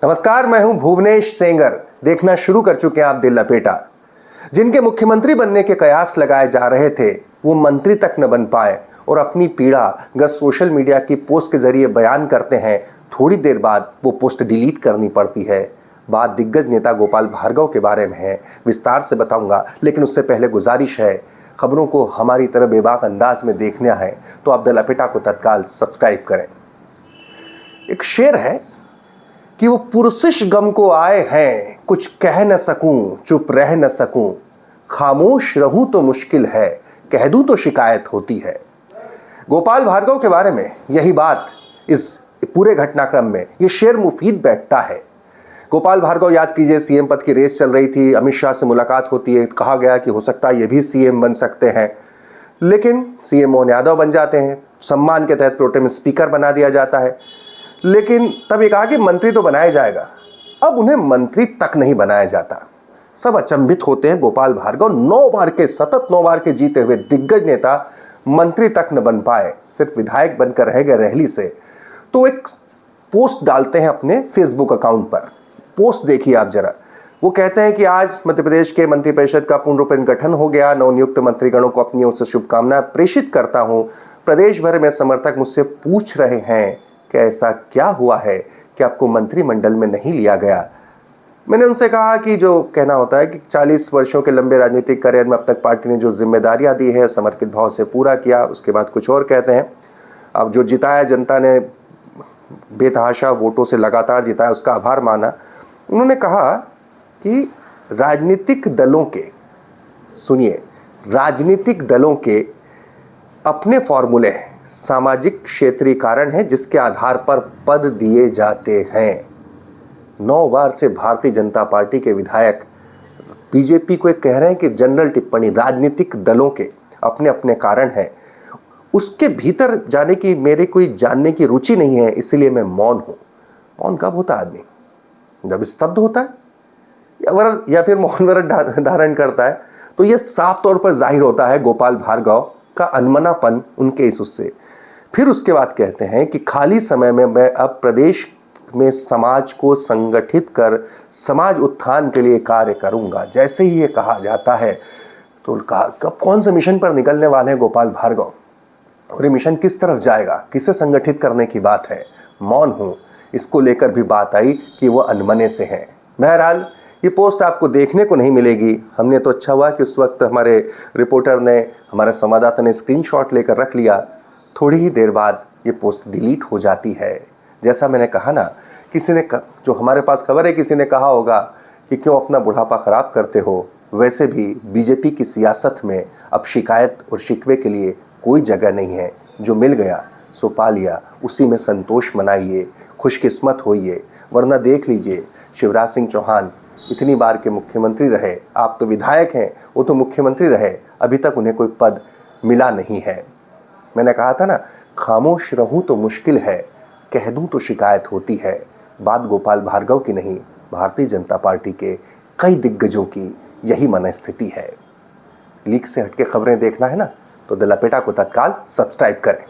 नमस्कार, मैं हूं भुवनेश सेंगर। देखना शुरू कर चुके हैं आप दिल लपेटा। जिनके मुख्यमंत्री बनने के कयास लगाए जा रहे थे वो मंत्री तक न बन पाए और अपनी पीड़ा अगर सोशल मीडिया की पोस्ट के जरिए बयान करते हैं, थोड़ी देर बाद वो पोस्ट डिलीट करनी पड़ती है। बात दिग्गज नेता गोपाल भार्गव के बारे में है, विस्तार से बताऊंगा, लेकिन उससे पहले गुजारिश है, खबरों को हमारी तरह बेबाक अंदाज में देखना है तो आप दिल लपेटा को तत्काल सब्सक्राइब करें। एक शेर है कि वो पुरसिश गम को आए हैं, कुछ कह न सकूं, चुप रह न सकूं, खामोश रहूं तो मुश्किल है, कह दूं तो शिकायत होती है। गोपाल भार्गव के बारे में यही बात इस पूरे घटनाक्रम में ये शेर मुफीद बैठता है। गोपाल भार्गव, याद कीजिए, सीएम पद की रेस चल रही थी, अमित शाह से मुलाकात होती है, कहा गया कि हो सकता है ये भी सीएम बन सकते हैं, लेकिन सीएम मोहन यादव बन जाते हैं, सम्मान के तहत प्रोटेम स्पीकर बना दिया जाता है। लेकिन तब ये कहा कि मंत्री तो बनाया जाएगा, अब उन्हें मंत्री तक नहीं बनाया जाता। सब अचंभित होते हैं, गोपाल भार्गव 9 बार के सतत 9 बार के जीते हुए दिग्गज नेता मंत्री तक न बन पाए, सिर्फ विधायक बनकर रह गए रहली से। तो एक पोस्ट डालते हैं अपने फेसबुक अकाउंट पर। पोस्ट देखिए आप जरा। वो कहते हैं कि आज मध्य प्रदेश के मंत्रिपरिषद का पूर्ण रूपेण गठन हो गया। नवनियुक्त मंत्रीगणों को अपनी ओर से शुभकामनाएं प्रेषित करता हूं। प्रदेश भर में समर्थक मुझसे पूछ रहे हैं कि ऐसा क्या हुआ है कि आपको मंत्रिमंडल में नहीं लिया गया। मैंने उनसे कहा कि जो कहना होता है कि 40 वर्षों के लंबे राजनीतिक करियर में अब तक पार्टी ने जो जिम्मेदारियां दी है समर्पित भाव से पूरा किया। उसके बाद कुछ और कहते हैं, अब जो जिताया, जनता ने बेतहाशा वोटों से लगातार जिताया, उसका आभार माना। उन्होंने कहा कि राजनीतिक दलों के, सुनिए, राजनीतिक दलों के अपने फॉर्मूले हैं, सामाजिक क्षेत्रीय कारण है जिसके आधार पर पद दिए जाते हैं। 9 बार से भारतीय जनता पार्टी के विधायक बीजेपी को एक कह रहे हैं कि जनरल टिप्पणी, राजनीतिक दलों के अपने अपने कारण हैं, उसके भीतर जाने की मेरे कोई जानने की रुचि नहीं है, इसलिए मैं मौन हूं। मौन कब होता है आदमी? जब स्तब्ध होता है या फिर मौन व्रत धारण करता है। तो यह साफ तौर पर जाहिर होता है गोपाल भार्गव का अनमनापन उनके इस उससे। फिर उसके बाद कहते हैं कि खाली समय में मैं अब प्रदेश में समाज को संगठित कर समाज उत्थान के लिए कार्य करूंगा। जैसे ही ये कहा जाता है तो कब कौन से मिशन पर निकलने वाले हैं गोपाल भार्गव और ये मिशन किस तरफ जाएगा, किसे संगठित करने की बात है। मौन हूं, इसको लेकर भी बात आई कि वो अनमने से हैं। बहरहाल ये पोस्ट आपको देखने को नहीं मिलेगी। हमने तो अच्छा हुआ कि उस वक्त हमारे रिपोर्टर ने, हमारे संवाददाता ने स्क्रीनशॉट लेकर रख लिया। थोड़ी ही देर बाद ये पोस्ट डिलीट हो जाती है। जैसा मैंने कहा ना, किसी ने जो हमारे पास खबर है, किसी ने कहा होगा कि क्यों अपना बुढ़ापा खराब करते हो। वैसे भी बीजेपी की सियासत में अब शिकायत और शिकवे के लिए कोई जगह नहीं है। जो मिल गया सो पा लिया, उसी में संतोष मनाइए, खुशकिस्मत होइए। वरना देख लीजिए, शिवराज सिंह चौहान इतनी बार के मुख्यमंत्री रहे, आप तो विधायक हैं, वो तो मुख्यमंत्री रहे, अभी तक उन्हें कोई पद मिला नहीं है। मैंने कहा था ना, खामोश रहूं तो मुश्किल है, कह दूं तो शिकायत होती है। बात गोपाल भार्गव की नहीं, भारतीय जनता पार्टी के कई दिग्गजों की यही मनस्थिति है। लीक से हटके खबरें देखना है ना, तो दिल लपेटा को तत्काल सब्सक्राइब करें।